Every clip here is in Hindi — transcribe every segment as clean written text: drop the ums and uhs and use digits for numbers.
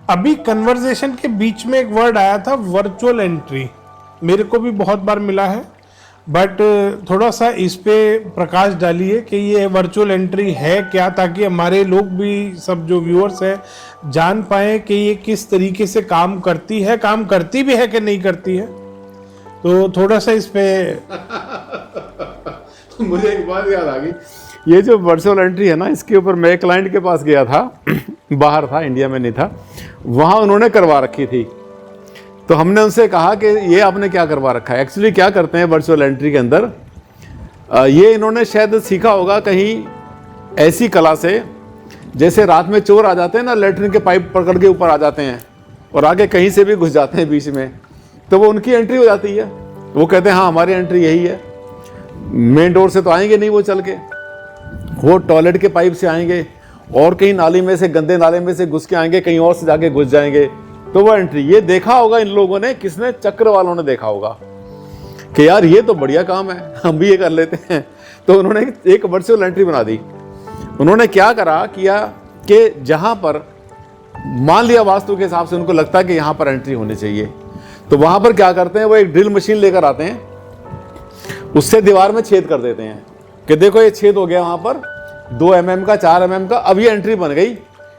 अभी कन्वर्सेशन के बीच में एक वर्ड आया था वर्चुअल एंट्री, मेरे को भी बहुत बार मिला है, बट थोड़ा सा इस पे प्रकाश डालिए कि ये वर्चुअल एंट्री है क्या, ताकि हमारे लोग भी, सब जो व्यूअर्स हैं, जान पाए कि ये किस तरीके से काम करती है, काम करती भी है कि नहीं करती है। तो थोड़ा सा इस पे मुझे एक बात याद आ गई, ये जो वर्चुअल एंट्री है ना, इसके ऊपर मैं एक क्लाइंट के पास गया था बाहर था, इंडिया में नहीं था, वहाँ उन्होंने करवा रखी थी। तो हमने उनसे कहा कि ये आपने क्या करवा रखा है। एक्चुअली क्या करते हैं वर्चुअल एंट्री के अंदर, ये इन्होंने शायद सीखा होगा कहीं ऐसी कला से, जैसे रात में चोर आ जाते हैं ना, लेटरिन के पाइप पकड़ के ऊपर आ जाते हैं और आगे कहीं से भी घुस जाते हैं बीच में, तो वो उनकी एंट्री हो जाती है। वो कहते हैं हाँ हमारी एंट्री यही है, मेन डोर से तो आएंगे नहीं वो चल के, वो टॉयलेट के पाइप से आएंगे और कहीं नाली में से, गंदे नाले में से घुस के आएंगे, कहीं और से जाके घुस जाएंगे, तो वो एंट्री। ये देखा होगा इन लोगों ने, किसने, चक्र वालों ने देखा होगा कि यार ये तो बढ़िया काम है, हम भी ये कर लेते हैं। तो उन्होंने एक वर्चुअल एंट्री बना दी। उन्होंने क्या किया कि जहां पर मान लिया वास्तु के हिसाब से उनको लगता है कि यहां पर एंट्री होनी चाहिए, तो वहां पर क्या करते हैं, वो एक ड्रिल मशीन लेकर आते हैं, उससे दीवार में छेद कर देते हैं कि देखो ये छेद हो गया वहां पर 2 mm का, 4 mm का, अब ये एंट्री बन गई,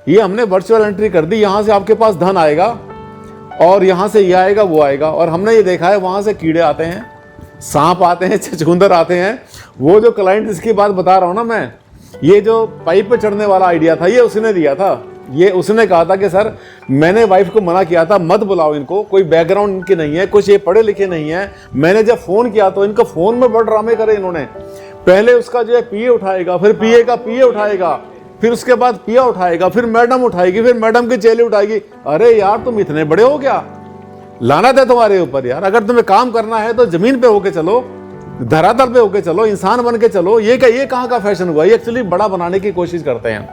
ये हमने वर्चुअल एंट्री कर दी, यहां से आपके पास धन आएगा और यहां से ये आएगा वो आएगा। और हमने ये देखा है वहां से कीड़े आते हैं, सांप आते हैं, छछूंदर आते हैं। वो जो क्लाइंट इसकी बात बता रहा हूं ना मैं, ये जो पाइप पे चढ़ने वाला आइडिया था ये उसने दिया था। ये उसने कहा था कि सर मैंने वाइफ को मना किया था मत बुलाओ इनको, कोई बैकग्राउंड इनके नहीं है, कुछ ये पढ़े लिखे नहीं है। मैंने जब फोन किया तो इनका फोन में बड़े ड्रामे करे इन्होंने, पहले उसका जो है पीए उठाएगा, फिर पीए का पीए उठाएगा, फिर उसके बाद पिया उठाएगा, फिर मैडम उठाएगी, फिर मैडम की चेली उठाएगी। अरे यार तुम इतने बड़े हो क्या, लाना था तुम्हारे ऊपर यार। अगर तुम्हें काम करना है तो जमीन पे होके चलो, धरातल पे होके चलो, इंसान बन के चलो। ये कहाँ का फैशन हुआ, ये एक्चुअली बड़ा बनाने की कोशिश करते हैं।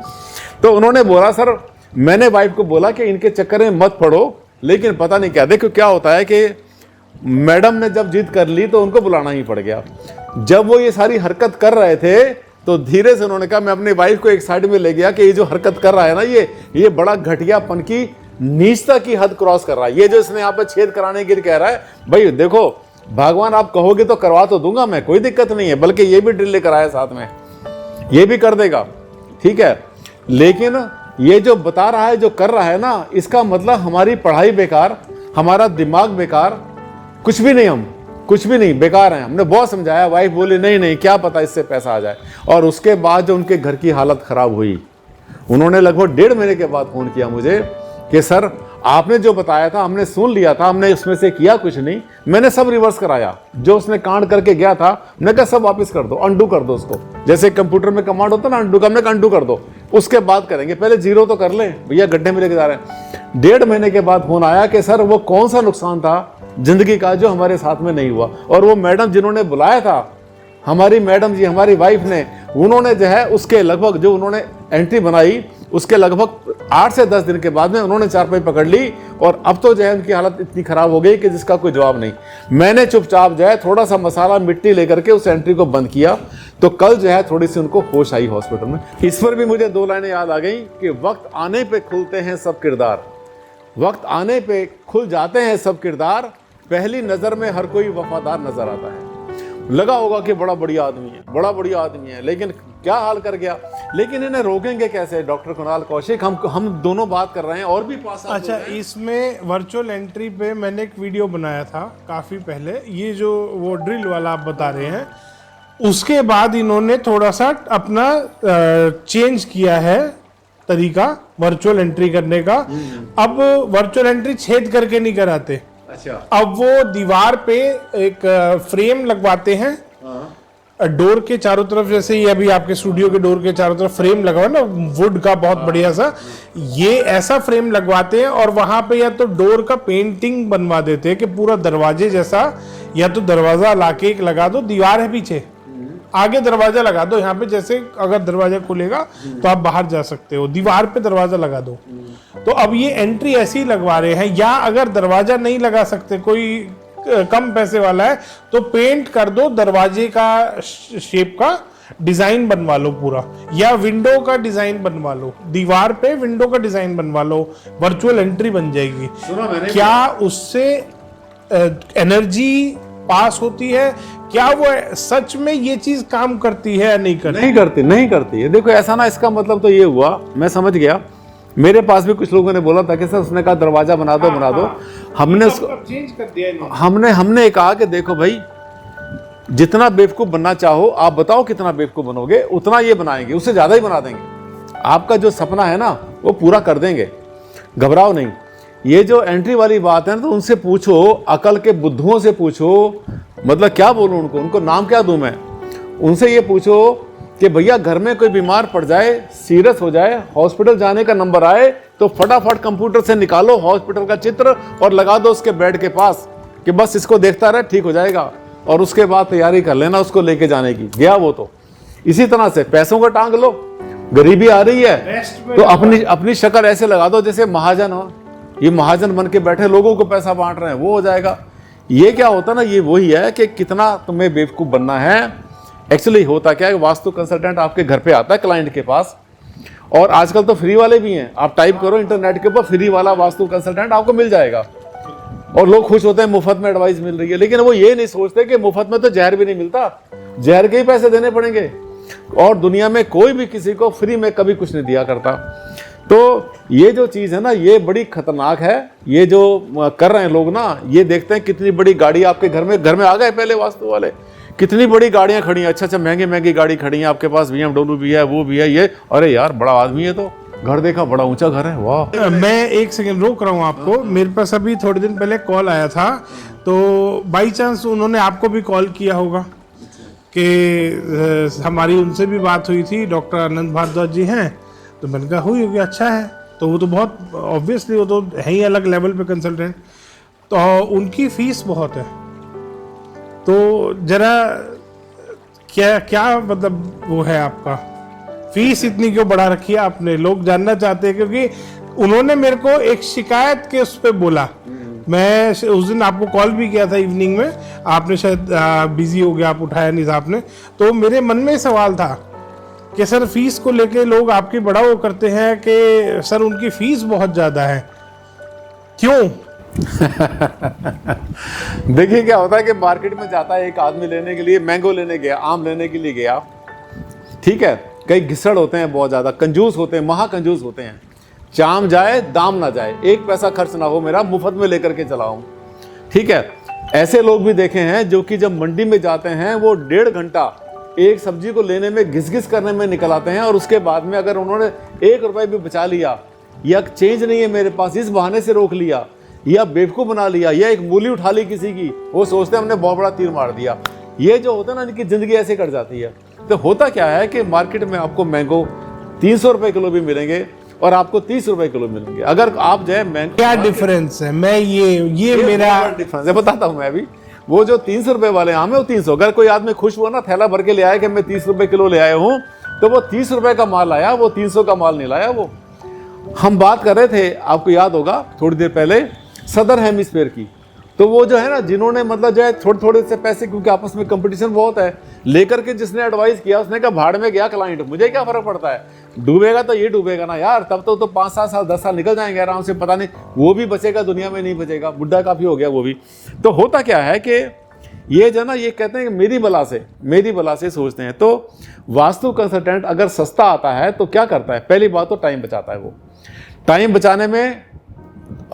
तो उन्होंने बोला सर, मैंने वाइफ को बोला कि इनके चक्कर में मत पड़ो, लेकिन पता नहीं क्या, देखो क्या होता है कि मैडम ने जब जिद कर ली तो उनको बुलाना ही पड़ गया। जब वो ये सारी हरकत कर रहे थे तो धीरे से उन्होंने कहा, मैं अपनी वाइफ को एक साइड में ले गया कि ये जो हरकत कर रहा है ना, ये बड़ा घटियापन की, नीचता की हद क्रॉस कर रहा है। ये जो इसने यहाँ पे छेद कराने के लिए कह रहा है, भाई देखो भगवान आप कहोगे तो करवा तो दूंगा मैं, कोई दिक्कत नहीं है, बल्कि ये भी ड्रिल लेकर आया साथ में, ये भी कर देगा, ठीक है। लेकिन ये जो बता रहा है, जो कर रहा है ना, इसका मतलब हमारी पढ़ाई बेकार, हमारा दिमाग बेकार, कुछ भी नहीं, हम कुछ भी नहीं, बेकार हैं। हमने बहुत समझाया, वाइफ बोली नहीं नहीं क्या पता इससे पैसा आ जाए। और उसके बाद जो उनके घर की हालत खराब हुई, उन्होंने लगभग 1.5 महीने के बाद फोन किया मुझे कि सर आपने जो बताया था हमने सुन लिया था, हमने उसमें से किया कुछ नहीं, मैंने सब रिवर्स कराया, जो उसने कांड करके गया था मैंने कहा सब वापस कर दो, अंडू कर दो उसको, जैसे कंप्यूटर में कमांड होता ना अंडू का, हमने कहा अंडू कर दो, उसके बाद करेंगे, पहले जीरो तो कर लें, भैया गड्ढे में लेके जा रहे हैं। 1.5 महीने के बाद फोन आया कि सर वो कौन सा नुकसान था जिंदगी का जो हमारे साथ में नहीं हुआ। और वो मैडम जिन्होंने बुलाया था, हमारी मैडम जी, हमारी वाइफ ने, उन्होंने जो है उसके लगभग, जो उन्होंने एंट्री बनाई उसके लगभग 8 से 10 दिन के बाद में उन्होंने चारपाई पकड़ ली। और अब तो जो है उनकी हालत इतनी खराब हो गई कि जिसका कोई जवाब नहीं। मैंने चुपचाप जो है थोड़ा सा मसाला मिट्टी लेकर के उस एंट्री को बंद किया, तो कल जो है थोड़ी सी उनको होश आई हॉस्पिटल में। इस पर भी मुझे 2 लाइनें याद आ गई कि वक्त आने पे खुलते हैं सब किरदार, वक्त आने पे खुल जाते हैं सब किरदार, पहली नजर में हर कोई वफादार नजर आता है। लगा होगा कि बड़ा बढ़िया आदमी है, बड़ा बढ़िया आदमी है, लेकिन क्या हाल कर गया। लेकिन इन्हें रोकेंगे कैसे? डॉक्टर कुणाल कौशिक, हम दोनों बात कर रहे हैं और भी पास। अच्छा, इसमें वर्चुअल एंट्री पे मैंने एक वीडियो बनाया था काफ़ी पहले, ये जो वो ड्रिल वाला आप बता रहे हैं, उसके बाद इन्होंने थोड़ा सा अपना चेंज किया है तरीका वर्चुअल एंट्री करने का। अब वर्चुअल एंट्री छेद करके नहीं कराते। अच्छा। अब वो दीवार पे एक फ्रेम लगवाते हैं डोर के चारों तरफ, जैसे ये अभी आपके स्टूडियो के डोर के चारों तरफ फ्रेम लगा हुआ ना वुड का, बहुत बढ़िया सा, ये ऐसा फ्रेम लगवाते हैं और वहां पे या तो डोर का पेंटिंग बनवा देते हैं कि पूरा दरवाजे जैसा, या तो दरवाजा लाके एक लगा दो, दीवार है पीछे, आगे दरवाजा लगा दो, यहाँ पे जैसे अगर दरवाजा खुलेगा तो आप बाहर जा सकते हो, दीवार पे दरवाजा लगा दो। तो अब ये एंट्री ऐसी लगवा रहे हैं, या अगर दरवाजा नहीं लगा सकते, कोई कम पैसे वाला है, तो पेंट कर दो दरवाजे का शेप का, डिजाइन बनवा लो पूरा, या विंडो का डिजाइन बनवा लो, दीवार पे विंडो का डिजाइन बनवा लो, वर्चुअल एंट्री बन जाएगी। सुना मैंने, क्या उससे एनर्जी पास होती है? क्या वो सच में ये चीज काम करती है या नहीं करती? नहीं करती है। देखो ऐसा ना, इसका मतलब तो ये हुआ, मैं समझ गया। मेरे पास भी कुछ लोगों ने बोला था कि सर, उसने कहा दरवाजा बना दो बना दो, हमने उसको चेंज कर दिया। हमने कहा कि देखो भाई, जितना बेवकूफ बनना चाहो आप बताओ, कितना बेवकूफ बनोगे उतना ये बनाएंगे, उससे ज्यादा ही बना देंगे। आपका जो सपना है ना वो पूरा कर देंगे, घबराओ नहीं। ये जो एंट्री वाली बात है ना, तो उनसे पूछो, अकल के बुद्धुओं से पूछो, मतलब क्या बोलूं उनको नाम क्या दूं मैं, उनसे ये पूछो कि भैया घर में कोई बीमार पड़ जाए, सीरियस हो जाए, हॉस्पिटल जाने का नंबर आए, तो फटाफट कंप्यूटर से निकालो हॉस्पिटल का चित्र और लगा दो उसके बेड के पास कि बस इसको देखता रहे, ठीक हो जाएगा, और उसके बाद तैयारी कर लेना उसको लेके जाने की। गया वो तो। इसी तरह से पैसों का टांग लो, गरीबी आ रही है तो अपनी शक्ल ऐसे लगा दो जैसे महाजन हो, ये महाजन बन के बैठे लोगों को पैसा बांट रहे हैं, वो हो जाएगा। ये क्या होता ना, ये वही है कि कितना तुम्हें बेवकूफ बनना है। एक्चुअली होता क्या है, वास्तु कंसल्टेंट आपके घर पे आता है क्लाइंट के पास, और आजकल तो फ्री वाले भी हैं। आप टाइप करो इंटरनेट के ऊपर, फ्री वाला वास्तु कंसल्टेंट आपको मिल जाएगा, और लोग खुश होते हैं मुफ्त में एडवाइस मिल रही है। लेकिन वो ये नहीं सोचते कि मुफ्त में तो जहर भी नहीं मिलता, जहर के ही पैसे देने पड़ेंगे, और दुनिया में कोई भी किसी को फ्री में कभी कुछ नहीं दिया करता। तो ये जो चीज़ है ना, ये बड़ी खतरनाक है। ये जो कर रहे हैं लोग ना, ये देखते हैं कितनी बड़ी गाड़ी आपके घर में आ गए पहले वास्तु वाले, कितनी बड़ी गाड़ियां खड़ी हैं, अच्छा महंगी गाड़ी खड़ी है आपके पास, BMW भी है, वो भी है, ये अरे यार बड़ा आदमी है, तो घर देखा बड़ा ऊंचा घर है, वाह। मैं एक सेकंड रोक रहा हूँ आपको, मेरे पास अभी थोड़े दिन पहले कॉल आया था, तो बाई चांस उन्होंने आपको भी कॉल किया होगा कि हमारी उनसे भी बात हुई थी, डॉक्टर आनंद भारद्वाज जी हैं, तो मैंने कहा हुई होगी, अच्छा है। तो वो तो बहुत ऑब्वियसली वो तो है ही अलग लेवल पे कंसल्टेंट, तो उनकी फीस बहुत है। तो जरा क्या मतलब वो है आपका, फीस इतनी क्यों बढ़ा रखी है आपने? लोग जानना चाहते हैं, क्योंकि उन्होंने मेरे को एक शिकायत के उस पर बोला। मैं उस दिन आपको कॉल भी किया था इवनिंग में, आपने शायद बिजी हो गया, आप उठाया नहीं था आपने। तो मेरे मन में सवाल था कि सर फीस को लेके लोग आपकी बड़ा वो करते हैं कि सर उनकी फीस बहुत ज़्यादा है, क्यों? देखिए क्या होता है कि मार्केट में जाता है एक आदमी लेने के लिए, मैंगो लेने गया, आम लेने के लिए गया, ठीक है, कई घिसड़ होते हैं, बहुत ज़्यादा कंजूस होते हैं, महाकंजूस होते हैं, चाम जाए दाम ना जाए, एक पैसा खर्च ना हो मेरा, मुफ्त में लेकर के चलाऊं, ठीक है। ऐसे लोग भी देखे हैं जो कि जब मंडी में जाते हैं वो 1.5 घंटा एक सब्जी को लेने में घिस करने में निकल आते हैं, और उसके बाद में अगर उन्होंने 1 रुपये भी बचा लिया, या चेंज नहीं है मेरे पास, इस बहाने से रोक लिया, या बेवकूफ़ बना लिया, या एक मूली उठा ली किसी की, वो सोचते हैं हमने बहुत बड़ा तीर मार दिया। ये जो होता है ना, इनकी ज़िंदगी ऐसे कट जाती है। तो होता क्या है कि मार्केट में आपको मैंगो 300 रुपये किलो भी मिलेंगे और आपको 30 रुपये किलो मिलेंगे। अगर आप जो है मैंगो, क्या डिफरेंस है? मैं ये मेरा डिफरेंस है, बताता हूँ मैं अभी। वो जो 300 रुपये वाले आम है वो 300, अगर कोई आदमी खुश हुआ ना, थैला भर के ले आया कि मैं 30 रुपये किलो ले आया हूँ, तो वो 30 रुपये का माल आया, वो 300 का माल नहीं लाया। वो हम बात कर रहे थे, आपको याद होगा थोड़ी देर पहले, सदर हेमिस्फीयर की। तो वो जो है ना, जिन्होंने मतलब जो है थोड़े से पैसे, क्योंकि आपस में कंपटीशन बहुत है, लेकर के जिसने एडवाइस किया उसने कहा भाड़ में गया क्लाइंट, मुझे क्या फर्क पड़ता है, डूबेगा तो ये डूबेगा ना यार, तब तो 5-7 साल 10 साल निकल जाएंगे आराम से, पता नहीं वो भी बचेगा, दुनिया में नहीं बचेगा, बुढ़ा काफी हो गया वो भी। तो होता क्या है कि ये जो ना, ये कहते हैं कि मेरी बला से सोचते हैं। तो वास्तु कंसल्टेंट अगर सस्ता आता है तो क्या करता है, पहली बात तो टाइम बचाता है, वो टाइम बचाने में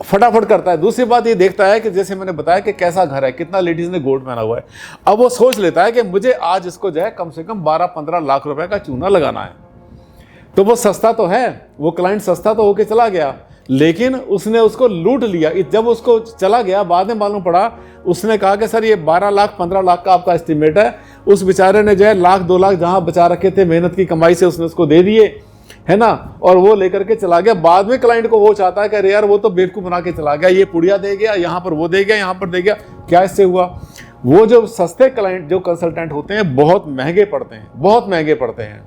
फटाफट करता है। दूसरी बात ये देखता है कि जैसे मैंने बताया कि कैसा घर है, कितना लेडीज ने गोल्ड पहना हुआ है, अब वो सोच लेता है कि मुझे आज इसको जो है कम से कम 12-15 लाख रुपए का चूना लगाना है। तो वो सस्ता तो है, वो क्लाइंट सस्ता तो होके चला गया, लेकिन उसने उसको लूट लिया। जब उसको चला गया, बाद में मालूम पड़ा, उसने कहा कि सर ये 12 लाख 15 लाख का आपका एस्टिमेट है। उस बेचारे ने जो है 1-2 लाख जहां बचा रखे थे मेहनत की कमाई से, उसने उसको दे दिए, है ना, और वो लेकर के चला गया। बाद में क्लाइंट को वो चाहता है कि अरे यार वो तो बेवकूफ बना के चला गया, ये पुड़िया दे गया, यहाँ पर वो दे गया, यहाँ पर दे गया, क्या इससे हुआ। वो जो सस्ते क्लाइंट जो कंसल्टेंट होते हैं बहुत महंगे पड़ते हैं, बहुत महंगे पड़ते हैं।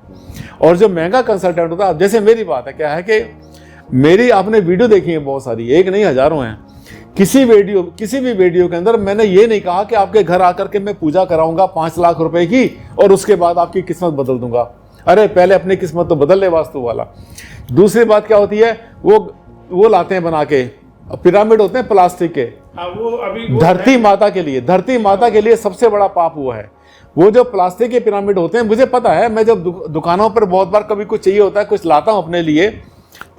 और जो महंगा कंसल्टेंट होता है, जैसे मेरी बात है, क्या है कि मेरी आपने वीडियो देखी है बहुत सारी, एक नहीं हजारों हैं, किसी भी वीडियो के अंदर मैंने ये नहीं कहा कि आपके घर आकर के मैं पूजा कराऊंगा 5 लाख रुपए की और उसके बाद आपकी किस्मत बदल दूंगा। अरे पहले अपनी किस्मत तो बदल ले वास्तु वाला। दूसरी बात क्या होती है, वो लाते हैं बना के, पिरामिड होते हैं प्लास्टिक के। धरती माता के लिए सबसे बड़ा पाप हुआ है वो जो प्लास्टिक के पिरामिड होते हैं। मुझे पता है, मैं जब दुकानों पर बहुत बार कभी कुछ चाहिए होता है, कुछ लाता हूं अपने लिए,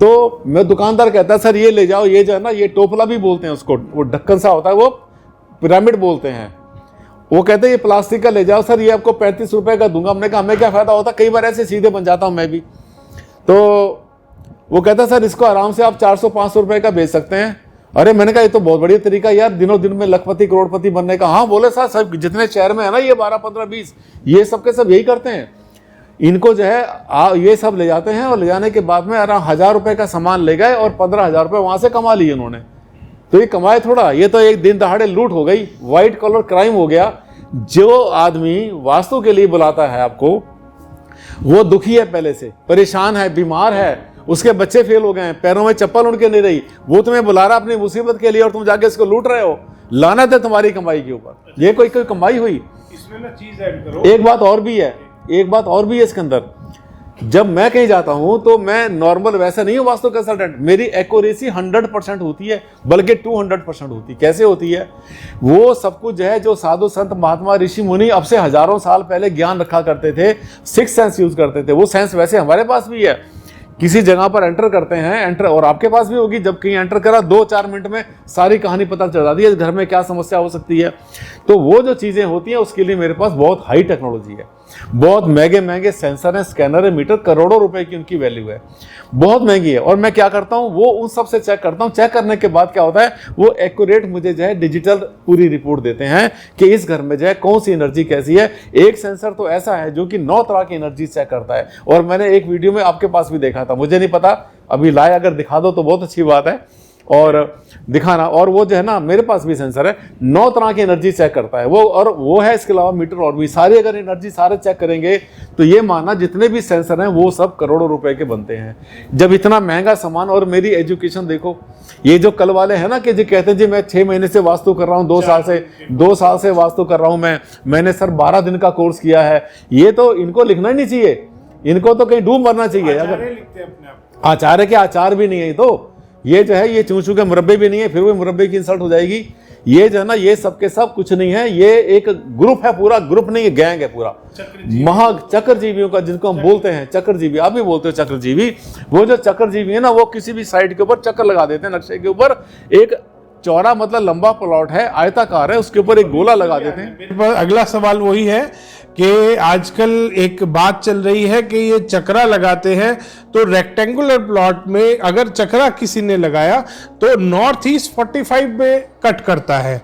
तो मैं दुकानदार कहता है सर ये ले जाओ, ये जो है ना, ये टोपला भी बोलते हैं उसको, वो ढक्कन सा होता है, वो पिरामिड बोलते हैं। वो कहते हैं ये प्लास्टिक का ले जाओ सर, ये आपको 35 रुपए का दूंगा। हमने कहा हमें क्या फायदा होता, कई बार ऐसे सीधे बन जाता हूं मैं भी। तो वो कहता है सर इसको आराम से आप 400-500 रुपए का बेच सकते हैं। अरे मैंने कहा ये तो बहुत बढ़िया तरीका यार, दिनों दिन में लखपति करोड़पति बनने का। हाँ बोले सर, सब जितने शहर में है ना, ये 12-15-20 ये सबके सब यही करते हैं। इनको जो है ये सब ले जाते हैं और ले जाने के बाद में आराम 1000 रुपए का सामान ले गए और 15,000 रुपए वहां से कमा लिए उन्होंने। तो ये कमाए थोड़ा, ये तो एक दिन दहाड़े लूट हो गई, व्हाइट कॉलर क्राइम हो गया। जो आदमी वास्तु के लिए बुलाता है आपको, वो दुखी है, पहले से परेशान है, बीमार है, उसके बच्चे फेल हो गए हैं, पैरों में चप्पल उनके नहीं रही, वो तुम्हें बुला रहा अपनी मुसीबत के लिए और तुम जाके इसको लूट रहे हो। लानत है तुम्हारी कमाई के ऊपर। ये कोई कमाई हुई? इसमें ना चीज ऐड करो। एक बात और भी है इसके अंदर। जब मैं कहीं जाता हूं तो मैं नॉर्मल वैसा नहीं हूं वास्तु कंसल्टेंट, मेरी एक्यूरेसी 100% होती है, बल्कि 200% होती है। कैसे होती है? वो सब कुछ जो है, जो साधु संत महात्मा ऋषि मुनि अब से हजारों साल पहले ज्ञान रखा करते थे, 6 सेंस यूज करते थे, वो सेंस वैसे हमारे पास भी है। किसी जगह पर एंटर करते हैं, और आपके पास भी होगी, जब कहीं एंटर करा 2-4 मिनट में सारी कहानी पता चल जाती है, घर में क्या समस्या हो सकती है। तो वो जो चीजें होती हैं उसके लिए मेरे पास बहुत हाई टेक्नोलॉजी है, बहुत महंगे सेंसर है, स्कैनर है, मीटर, करोड़ों रुपए की उनकी वैल्यू है, बहुत महंगी है। और मैं क्या करता हूँ, वो उन सब से चेक करता हूँ। चेक करने के बाद क्या होता है, वो एक्यूरेट मुझे जो है डिजिटल पूरी रिपोर्ट देते हैं कि इस घर में जो है कौन सी एनर्जी कैसी है। एक सेंसर तो ऐसा है जो कि 9 तरह की एनर्जी चेक करता है, और मैंने एक वीडियो में आपके पास भी देखा था, मुझे नहीं पता अभी लाए, अगर दिखा दो तो बहुत अच्छी बात है और दिखाना। और वो जो है ना, मेरे पास भी सेंसर है, 9 तरह की एनर्जी चेक करता है वो, और वो है इसके अलावा मीटर और भी सारी। अगर एनर्जी सारे चेक करेंगे तो ये मानना जितने भी सेंसर हैं वो सब करोड़ों रुपए के बनते हैं। जब इतना महंगा सामान, और मेरी एजुकेशन देखो, ये जो कल वाले हैं ना कि जी कहते हैं जी मैं 6 महीने से वास्तु कर रहा हूँ, 2 साल से वास्तु कर रहा हूँ मैंने सर 12 दिन का कोर्स किया है। ये तो इनको लिखना ही नहीं चाहिए, इनको तो कहीं डूब मरना चाहिए। अगर आचार्य के आचार भी नहीं है तो ये जो है, ये चूचू के मुरब्बे भी नहीं है, फिर भी मुरब्बे की इंसल्ट हो जाएगी। ये जो है ना, ये सबके सब कुछ नहीं है, ये एक ग्रुप है, पूरा ग्रुप नहीं है, गैंग है पूरा, चक्रजीवियों का, जिनको हम बोलते हैं चक्रजीवी। आप भी बोलते हो चक्रजीवी। वो जो चक्रजीवी है ना, वो किसी भी साइड के ऊपर चक्कर लगा देते हैं, नक्शे के ऊपर। एक चौड़ा मतलब लंबा प्लॉट है, आयताकार है, उसके ऊपर एक गोला लगा देते हैं। मेरे पास अगला सवाल वही है कि आजकल एक बात चल रही है कि ये चक्रा लगाते हैं, तो रेक्टेंगुलर प्लॉट में अगर चक्रा किसी ने लगाया तो नॉर्थ ईस्ट 45 में कट करता है।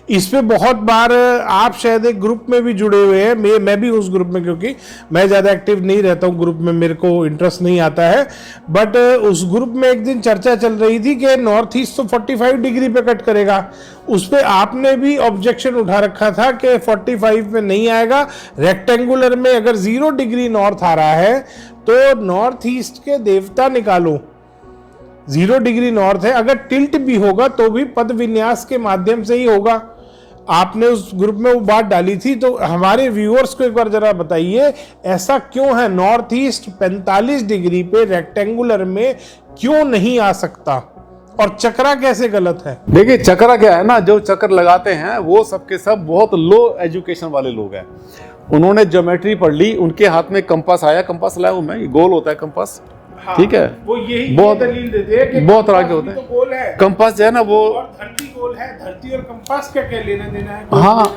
इस पे बहुत बार आप शायद एक ग्रुप में भी जुड़े हुए हैं, मैं भी उस ग्रुप में, क्योंकि मैं ज़्यादा एक्टिव नहीं रहता हूँ ग्रुप में, मेरे को इंटरेस्ट नहीं आता है, बट उस ग्रुप में एक दिन चर्चा चल रही थी कि नॉर्थ ईस्ट तो 45 डिग्री पे कट करेगा। उस पर आपने भी ऑब्जेक्शन उठा रखा था कि 45 में नहीं आएगा, रेक्टेंगुलर में अगर 0 डिग्री नॉर्थ आ रहा है तो नॉर्थ ईस्ट के देवता निकालो। 0 डिग्री नॉर्थ है, अगर टिल्ट भी होगा तो भी पद विन्यास के माध्यम से ही होगा। आपने उस ग्रुप में वो बात डाली थी, तो हमारे व्यूअर्स को एक बार जरा बताइए ऐसा क्यों है, नॉर्थ ईस्ट 45 डिग्री पे रेक्टेंगुलर में क्यों नहीं आ सकता, और चक्रा कैसे गलत है? देखिए चक्रा क्या है ना, जो चक्र लगाते हैं वो सबके सब बहुत लो एजुकेशन वाले लोग हैं। उन्होंने ज्योमेट्री पढ़ ली, उनके हाथ में कंपास आया, कंपास लाया हूं मैं, गोल होता है कंपास। हाँ, ठीक है, वो यही बहुत दलील देते हैं कि बहुत तरह के होते हैं। तो गोल है, कंपास जो है ना वो, और धरती गोल है, धरती और कंपास क्या क्या लेना देना है?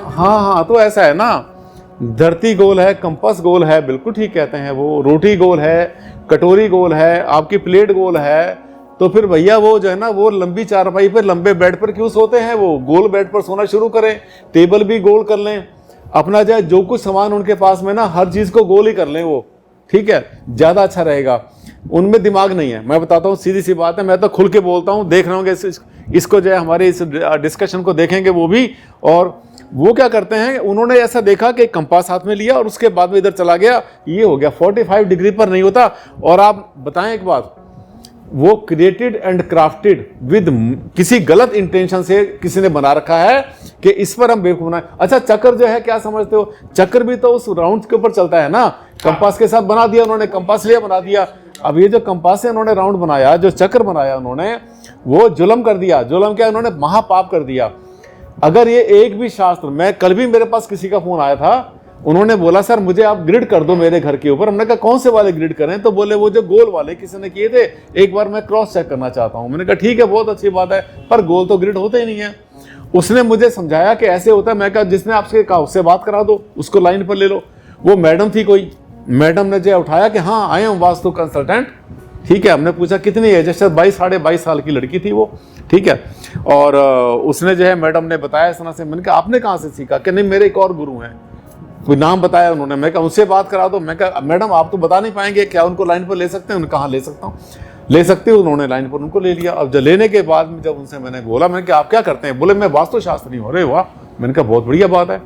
हाँ, तो ऐसा है ना, धरती गोल है, कंपास गोल है, बिल्कुल ठीक कहते हैं वो। रोटी गोल है, कटोरी गोल है, आपकी प्लेट गोल है, तो फिर भैया वो जो है ना, वो लंबी चारपाई पर लंबे बेड पर क्यों सोते हैं? वो गोल बेड पर सोना शुरू करें, टेबल भी गोल कर लें, अपना जाए जो कुछ सामान उनके पास में ना, हर चीज को गोल ही कर लें वो, ठीक है, ज्यादा अच्छा रहेगा। उनमें दिमाग नहीं है, मैं बताता हूँ, सीधी सी बात है, मैं तो खुल के बोलता हूँ, देख रहा हूँ कि इसको जो है हमारे इस डिस्कशन को देखेंगे वो भी। और वो क्या करते हैं, उन्होंने ऐसा देखा कि कंपास हाथ में लिया और उसके बाद में इधर चला गया, ये हो गया 45 डिग्री पर नहीं होता। और आप बताएं एक बात, वो क्रिएटेड एंड क्राफ्टेड विद किसी गलत इंटेंशन से किसी ने बना रखा है कि इस पर हम बेवकूफ बनाए। अच्छा, चक्कर जो है क्या समझते हो, चक्कर भी तो उस राउंड के ऊपर चलता है ना, कंपास के साथ बना दिया उन्होंने, कंपास लिया बना दिया। अब ये जो कंपास से उन्होंने राउंड बनाया, जो चक्कर बनाया उन्होंने, वो जुल्म कर दिया। जुल्म क्या, उन्होंने महापाप कर दिया। अगर ये एक भी शास्त्र, मैं कल भी मेरे पास किसी का फोन आया था, उन्होंने बोला सर मुझे आप ग्रिड कर दो मेरे घर के ऊपर। हमने कहा कौन से वाले ग्रिड करें, तो बोले वो जो गोल वाले किसी ने किए थे, एक बार मैं क्रॉस चेक करना चाहता हूं। मैंने कहा ठीक है, बहुत अच्छी बात है, पर गोल तो ग्रिड होते ही नहीं है। उसने मुझे समझाया कि ऐसे होता है। मैं कहा जिसने आपसे कहा उससे बात करा दो, उसको लाइन पर ले लो। वो मैडम थी कोई, मैडम ने जो उठाया कि हाँ आई एम वास्तु कंसल्टेंट। ठीक है, हमने पूछा कितनी एज है, शायद 22 साढ़े 22 साल की लड़की थी वो। ठीक है, और उसने जो है मैडम ने बताया इस तरह से। मैंने कहा आपने कहाँ से सीखा, कि नहीं मेरे एक और गुरु हैं, कोई नाम बताया उन्होंने। मैं कहा उससे बात करा दो। मैं कहा मैडम आप तो बता नहीं पाएंगे, क्या उनको लाइन पर ले सकते हैं? उन्होंने कहा ले सकता हूँ, ले सकते हो। उन्होंने लाइन पर उनको ले लिया। अब जब लेने के बाद में जब उनसे मैंने बोला, मैंने कहा आप क्या करते हैं? बोले मैं वास्तु शास्त्री हूँ। अरे वाह, मैंने कहा बहुत बढ़िया बात है,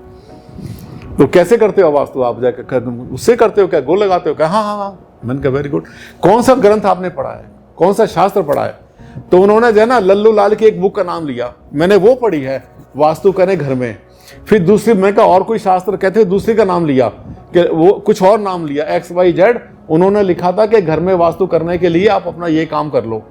तो कैसे करते हो वास्तु आप? जाकर उससे करते हो क्या, गोल लगाते हो क्या? हाँ हाँ हाँ। मैंने कहा वेरी गुड, कौन सा ग्रंथ आपने पढ़ा है, कौन सा शास्त्र पढ़ा है? तो उन्होंने जो है ना लल्लू लाल की एक बुक का नाम लिया, मैंने वो पढ़ी है, वास्तु करें घर में। फिर दूसरी, मैं कहा और कोई शास्त्र, कहते दूसरी का नाम लिया, कि वो कुछ और नाम लिया XYZ। उन्होंने लिखा था कि घर में वास्तु करने के लिए आप अपना ये काम कर लो।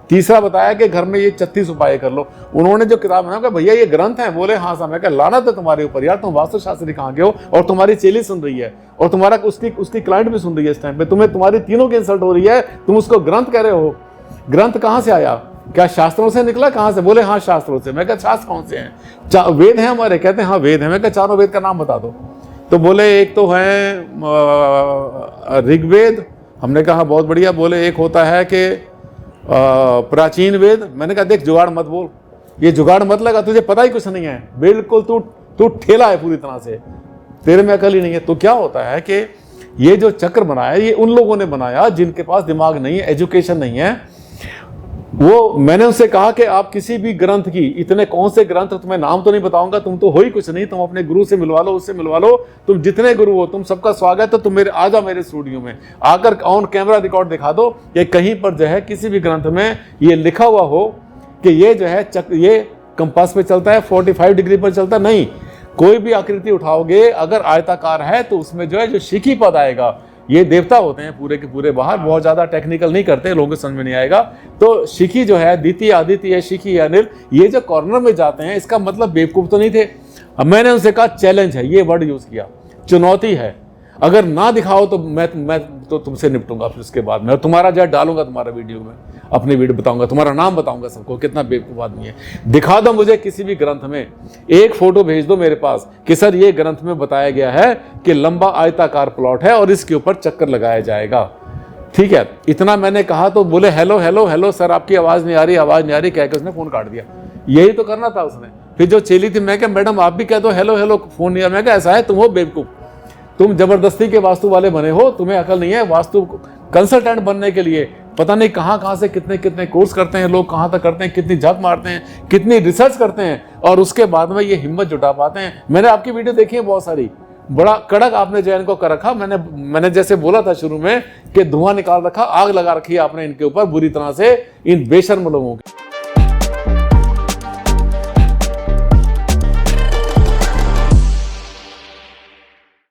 तीसरा बताया कि घर में ये 36 उपाय कर लो। उन्होंने जो किताब बनाया, भैया ये ग्रंथ है? बोले हाँ साहब। मैं कहा लानत है तुम्हारे ऊपर यार, तुम वास्तु शास्त्री कहाँ के हो, और तुम्हारी चेली सुन रही है, और तुम्हारा उसकी क्लाइंट भी सुन रही है इस टाइम पे, तुम्हें तुम्हारी तीनों की इंसल्ट हो रही है, तुम उसको ग्रंथ कह रहे हो। ग्रंथ कहाँ से आया, क्या शास्त्रों से निकला? कहाँ से? बोले हाँ शास्त्रों से। मैं कहा शास्त्र कौन से हैं? वेद हैं हमारे। कहते हैं हाँ वेद है। मैं कहा चारों वेद का नाम बता दो। तो बोले एक तो है ऋग्वेद। हमने कहा बहुत बढ़िया। बोले एक होता है कि प्राचीन वेद। मैंने कहा देख जुगाड़ मत बोल, ये जुगाड़ मत लगा, तुझे पता ही कुछ नहीं है, बिल्कुल तू ठेला है पूरी तरह से, तेरे में अकल ही नहीं है। तो क्या होता है कि ये जो चक्र बनाया, ये उन लोगों ने बनाया जिनके पास दिमाग नहीं है, एजुकेशन नहीं है। वो मैंने उनसे कहा कि आप किसी भी ग्रंथ की, इतने कौन से ग्रंथ, तुम्हें नाम तो नहीं बताऊंगा, तुम तो हो ही कुछ नहीं, तुम अपने गुरु से मिलवा लो, उससे मिलवा लो, तुम जितने गुरु हो, तुम सबका स्वागत है। तुम मेरे आ जाओ मेरे स्टूडियो में, आकर ऑन कैमरा रिकॉर्ड दिखा दो कि कहीं पर जो है किसी भी ग्रंथ में ये लिखा हुआ हो कि ये जो है ये कंपास पे चलता है, 45 डिग्री पर चलता है। नहीं, कोई भी आकृति उठाओगे अगर आयताकार है तो उसमें जो है जो शिखी पद आएगा, ये देवता होते हैं पूरे के पूरे बाहर, बहुत ज्यादा टेक्निकल नहीं करते, लोगों को समझ में नहीं आएगा। तो शिखी जो है, द्वितीय आदित्य, शिखी अनिल, ये जो कॉर्नर में जाते हैं, इसका मतलब बेवकूफ तो नहीं थे। अब मैंने उनसे कहा चैलेंज है, ये वर्ड यूज किया, चुनौती है, अगर ना दिखाओ तो मैं तो तुमसे निपटूंगा। फिर उसके बाद मैं तुम्हारा जो डालूंगा तुम्हारा वीडियो में, अपनी वीडियो बताऊंगा, तुम्हारा नाम बताऊंगा सबको, कितना बेवकूफ आदमी है। दिखा दो मुझे किसी भी ग्रंथ में, एक फोटो भेज दो मेरे पास कि सर ये ग्रंथ में बताया गया है कि लंबा आयताकार प्लॉट है और इसके ऊपर चक्कर लगाया जाएगा। ठीक है, इतना मैंने कहा तो बोले हेलो हेलो हेलो सर आपकी आवाज नहीं आ रही, आवाज नहीं आ रही, कह के उसने फोन काट दिया। यही तो करना था उसने। फिर जो चेली थी, मैं कहा मैडम आप भी कह दो हेलो हेलो, फोन नहीं आ। मैं कहा ऐसा है, तुम हो बेवकूफ, तुम जबरदस्ती के वास्तु वाले बने हो, तुम्हें अकल नहीं है। वास्तु कंसल्टेंट बनने के लिए पता नहीं कहां से कितने कितने कोर्स करते हैं लोग, कहां तक करते हैं, कितनी झक मारते हैं, कितनी रिसर्च करते हैं, और उसके बाद में ये हिम्मत जुटा पाते हैं। मैंने आपकी वीडियो देखी है बहुत सारी, बड़ा कड़क आपने जैन को कर रखा। मैंने जैसे बोला था शुरू में कि धुआं निकाल रखा, आग लगा रखी है आपने इनके ऊपर बुरी तरह से, इन बेशर्म लोगों की।